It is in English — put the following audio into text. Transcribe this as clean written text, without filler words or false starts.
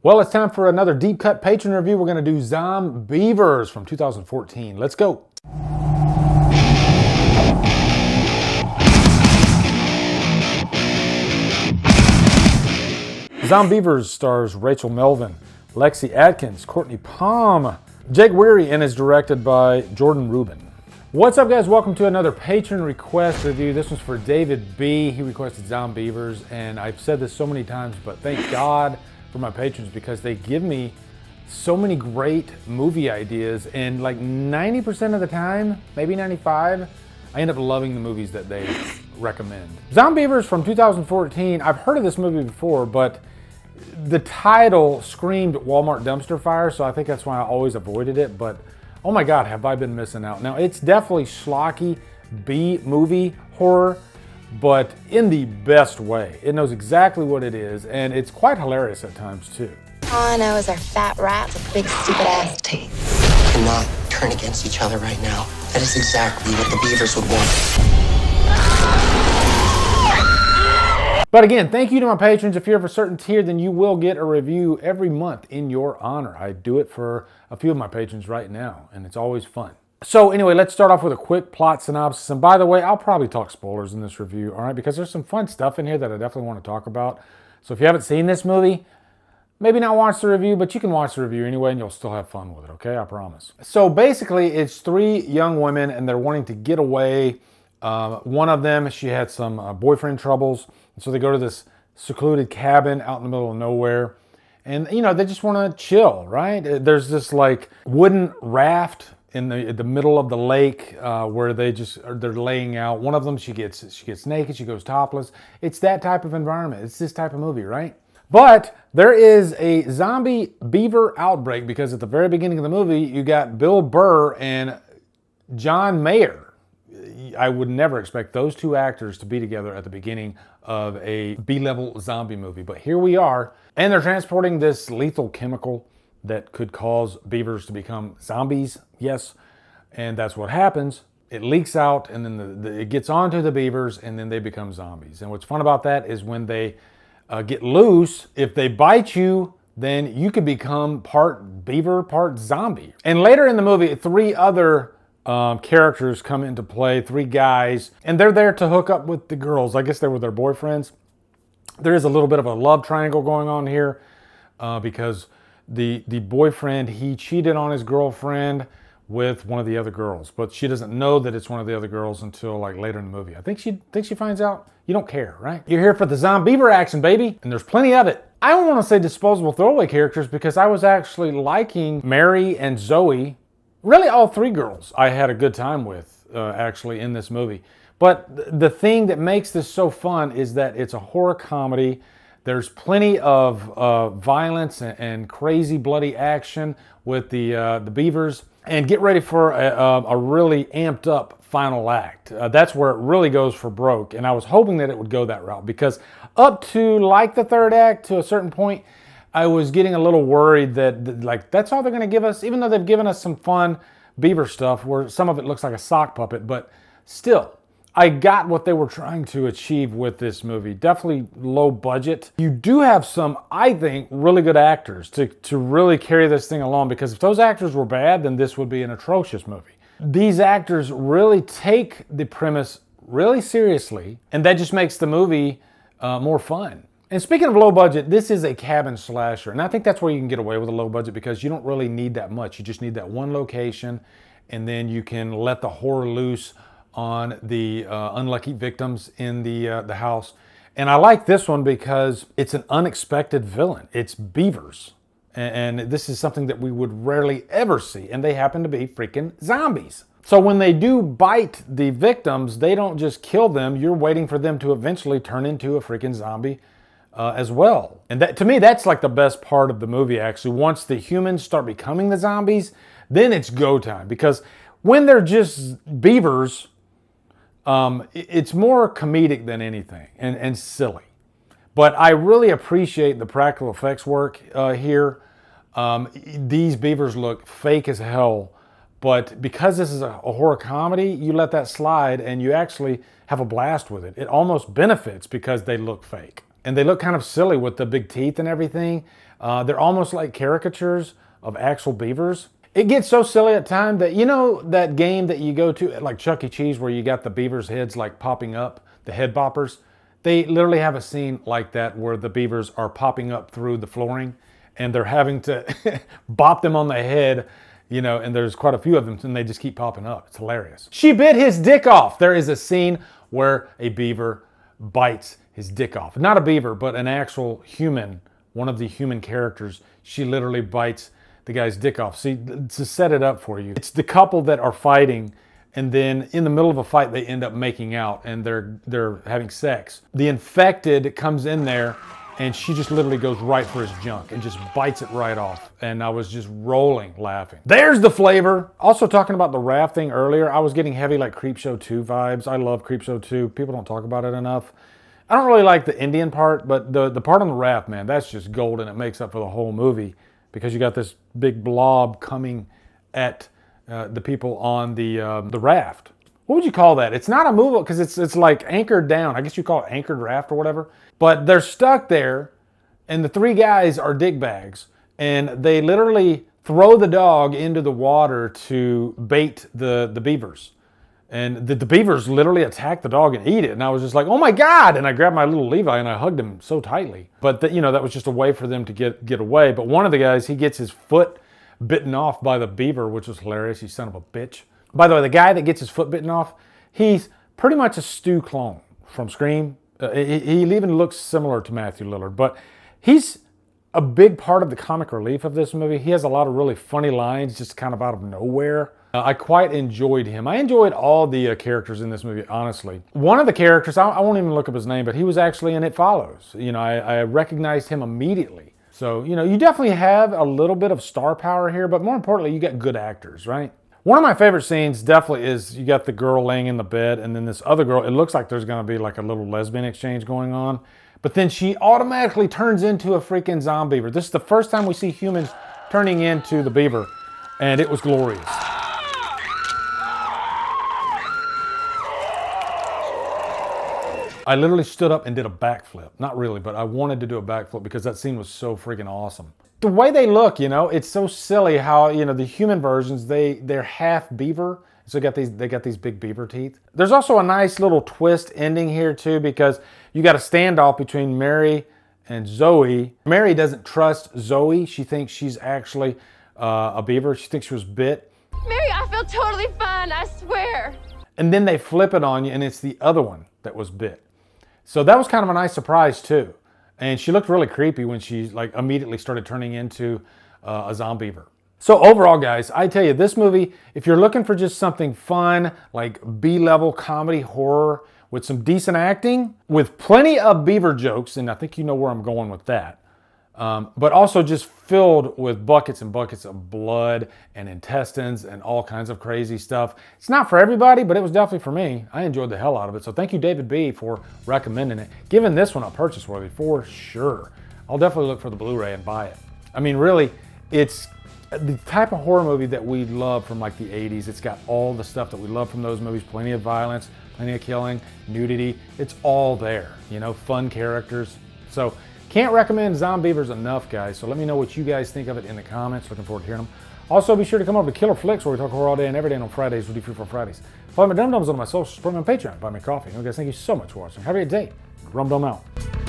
Well, it's time for another deep cut patron review. We're going to do Zombeavers from 2014. Let's go. Zombeavers stars Rachel Melvin, Lexi Atkins, Courtney Palm, Jake Weary, and is directed by Jordan Rubin. What's up, guys? Welcome to another patron request review. This one's for David B. He requested Zombeavers, and I've said this so many times, but thank God for my patrons because they give me so many great movie ideas, and like 90% of the time, maybe 95%, I end up loving the movies that they recommend. Zombeavers from 2014, I've heard of this movie before, but the title screamed Walmart dumpster fire, so I think that's why I always avoided it, but oh my God, have I been missing out. Now, it's definitely schlocky B-movie horror, but in the best way. It knows exactly what it is, and it's quite hilarious at times too. All I know is our fat rats with big stupid ass teeth. We cannot turn against each other right now. That is exactly what the beavers would want. But again, thank you to my patrons. If you're of a certain tier, then you will get a review every month in your honor. I do it for a few of my patrons right now, and it's always fun. So anyway, let's start off with a quick plot synopsis. And by the way, I'll probably talk spoilers in this review, all right? Because there's some fun stuff in here that I definitely want to talk about. So if you haven't seen this movie, maybe not watch the review, but you can watch the review anyway and you'll still have fun with it, okay? I promise. So basically, it's three young women and they're wanting to get away. One of them, she had some boyfriend troubles. So they go to this secluded cabin out in the middle of nowhere. And, you know, they just want to chill, right? There's this like wooden raft in the middle of the lake where they're laying out. One of them, she gets naked, she goes topless. It's that type of environment. It's this type of movie, right? But there is a zombie beaver outbreak because at the very beginning of the movie, you got Bill Burr and John Mayer. I would never expect those two actors to be together at the beginning of a B-level zombie movie. But here we are, and they're transporting this lethal chemical that could cause beavers to become zombies, yes, and that's what happens. It leaks out, and then it gets onto the beavers, and then they become zombies. And what's fun about that is when they get loose, if they bite you, then you could become part beaver, part zombie. And later in the movie, three other characters come into play, three guys, and they're there to hook up with the girls. I guess they were their boyfriends. There is a little bit of a love triangle going on here because the boyfriend, he cheated on his girlfriend with one of the other girls, but she doesn't know that it's one of the other girls until like later in the movie. I think she finds out. You don't care, right? You're here for the Zombeaver action, baby, and there's plenty of it. I don't want to say disposable throwaway characters because I was actually liking Mary and Zoe. Really, all three girls I had a good time with actually in this movie. But the thing that makes this so fun is that it's a horror comedy. There's plenty of violence and crazy bloody action with the beavers. And get ready for a really amped up final act. That's where it really goes for broke. And I was hoping that it would go that route because up to like the third act to a certain point, I was getting a little worried that like that's all they're going to give us, even though they've given us some fun beaver stuff where some of it looks like a sock puppet, but still, I got what they were trying to achieve with this movie. Definitely low budget. You do have some, I think, really good actors to really carry this thing along because if those actors were bad, then this would be an atrocious movie. These actors really take the premise really seriously, and that just makes the movie more fun. And speaking of low budget, this is a cabin slasher. And I think that's where you can get away with a low budget because you don't really need that much. You just need that one location, and then you can let the horror loose on the unlucky victims in the house. And I like this one because it's an unexpected villain. It's beavers. And this is something that we would rarely ever see. And they happen to be freaking zombies. So when they do bite the victims, they don't just kill them. You're waiting for them to eventually turn into a freaking zombie as well. And that, to me, that's like the best part of the movie, actually. Once the humans start becoming the zombies, then it's go time. Because when they're just beavers, it's more comedic than anything and silly. But I really appreciate the practical effects work here. These beavers look fake as hell. But because this is a horror comedy, you let that slide and you actually have a blast with it. It almost benefits because they look fake. And they look kind of silly with the big teeth and everything. They're almost like caricatures of actual beavers. It gets so silly at times that, you know, that game that you go to at like Chuck E. Cheese where you got the beavers' heads like popping up, the head boppers. They literally have a scene like that where the beavers are popping up through the flooring and they're having to bop them on the head, you know, and there's quite a few of them and they just keep popping up. It's hilarious. She bit his dick off. There is a scene where a beaver bites his dick off. Not a beaver, but an actual human, one of the human characters. She literally bites the guy's dick off. See, to set it up for you, it's the couple that are fighting, and then in the middle of a fight, they end up making out and they're having sex. The infected comes in there and she just literally goes right for his junk and just bites it right off. And I was just rolling laughing. There's the flavor. Also talking about the raft thing earlier, I was getting heavy like Creepshow 2 vibes. I love Creepshow 2. People don't talk about it enough. I don't really like the Indian part, but the part on the raft, man, that's just gold and it makes up for the whole movie because you got this big blob coming at the people on the raft. What would you call that? It's not a move because it's like anchored down. I guess you call it anchored raft or whatever. But they're stuck there, and the three guys are dickbags, and they literally throw the dog into the water to bait the beavers. And the beavers literally attack the dog and eat it. And I was just like, oh my God. And I grabbed my little Levi and I hugged him so tightly. But you know, that was just a way for them to get away. But one of the guys, he gets his foot bitten off by the beaver, which was hilarious. You son of a bitch. By the way, the guy that gets his foot bitten off, he's pretty much a Stu clone from Scream. He even looks similar to Matthew Lillard, but he's a big part of the comic relief of this movie. He has a lot of really funny lines just kind of out of nowhere. I quite enjoyed him. I enjoyed all the characters in this movie, honestly. One of the characters, I won't even look up his name, but he was actually in It Follows. You know, I recognized him immediately. So, you know, you definitely have a little bit of star power here, but more importantly, you got good actors, right? One of my favorite scenes definitely is you got the girl laying in the bed and then this other girl, it looks like there's gonna be like a little lesbian exchange going on, but then she automatically turns into a freaking Zombeaver. This is the first time we see humans turning into the beaver, and it was glorious. I literally stood up and did a backflip. Not really, but I wanted to do a backflip because that scene was so freaking awesome. The way they look, you know, it's so silly how, you know, the human versions, they're half beaver. So they got these big beaver teeth. There's also a nice little twist ending here too, because you got a standoff between Mary and Zoe. Mary doesn't trust Zoe. She thinks she's actually a beaver. She thinks she was bit. Mary, I feel totally fine, I swear. And then they flip it on you and it's the other one that was bit. So that was kind of a nice surprise too. And she looked really creepy when she like immediately started turning into a Zombeaver. So overall, guys, I tell you, this movie, if you're looking for just something fun, like B-level comedy horror with some decent acting, with plenty of beaver jokes, and I think you know where I'm going with that, but also just filled with buckets and buckets of blood and intestines and all kinds of crazy stuff. It's not for everybody, but it was definitely for me. I enjoyed the hell out of it. So thank you, David B, for recommending it. Giving this one a purchase worthy for sure. I'll definitely look for the Blu-ray and buy it. I mean, really, it's the type of horror movie that we love from like the 80s. It's got all the stuff that we love from those movies. Plenty of violence, plenty of killing, nudity. It's all there, you know, fun characters. So can't recommend Zombeavers enough, guys. So let me know what you guys think of it in the comments. Looking forward to hearing them. Also, be sure to come over to Killer Flicks, where we talk horror all day and every day, and on Fridays we do Free for Fridays. Follow my Drumdums on my socials, support me on Patreon, buy me coffee. And guys, thank you so much for watching. Have a great day. Drumdum out.